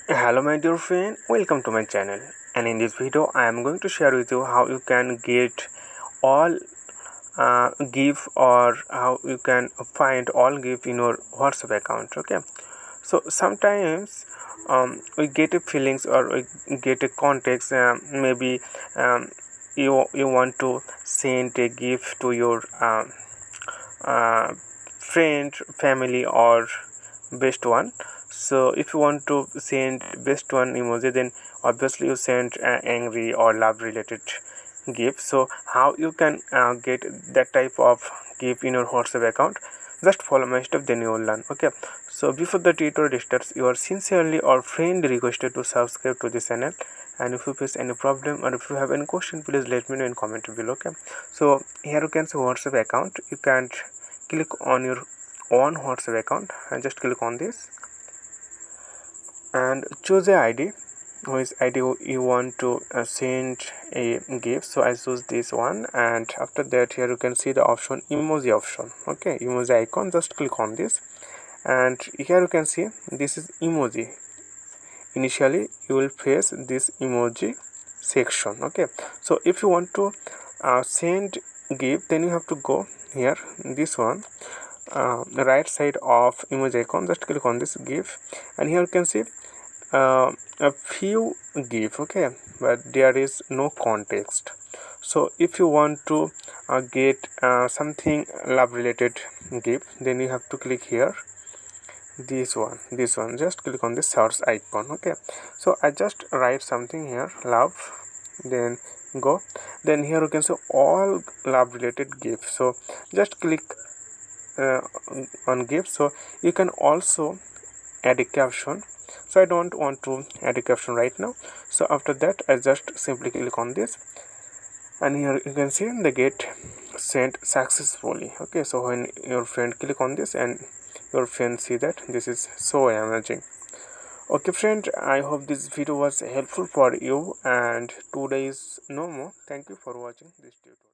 Hello my dear friend, welcome to my channel, and in this video I am going to share with you how you can get all GIF, or how you can find all GIF in your WhatsApp account. Okay, so sometimes we get a feelings, or we get a context. Maybe you want to send a GIF to your uh, friend, family, or best one. So if you want to send best one emoji, then obviously you send angry or love related GIF. So how you can get that type of GIF in your WhatsApp account? Just follow my step, then you will learn. Okay, so before the tutorial starts, you are sincerely or friendly requested to subscribe to this channel. And if you face any problem, or if you have any question, please let me know in comment below. Okay, so here you can see WhatsApp account. You can click on your own WhatsApp account and just click on this and choose a ID, which ID you want to send a GIF. So I choose this one, and after that here you can see the option emoji option. Okay, emoji icon, just click on this, and here you can see this is emoji. Initially you will face this emoji section. Okay, so if you want to send GIF, then you have to go here, this one, the right side of emoji icon, just click on this GIF, and here you can see a few GIF. Okay, but there is no context. So if you want to get something love related GIF, then you have to click here, this one, just click on this search icon. Okay, so I just write something here, love, then go, then here you can see all love related GIF. So just click uh, on GIF. So you can also add a caption. So I don't want to add a caption right now. So after that I just simply click on this, and here you can see the get sent successfully. Okay, so when your friend click on this, and your friend see that this is so amazing. Okay friend, I hope this video was helpful for you, and today is no more. Thank you for watching this tutorial.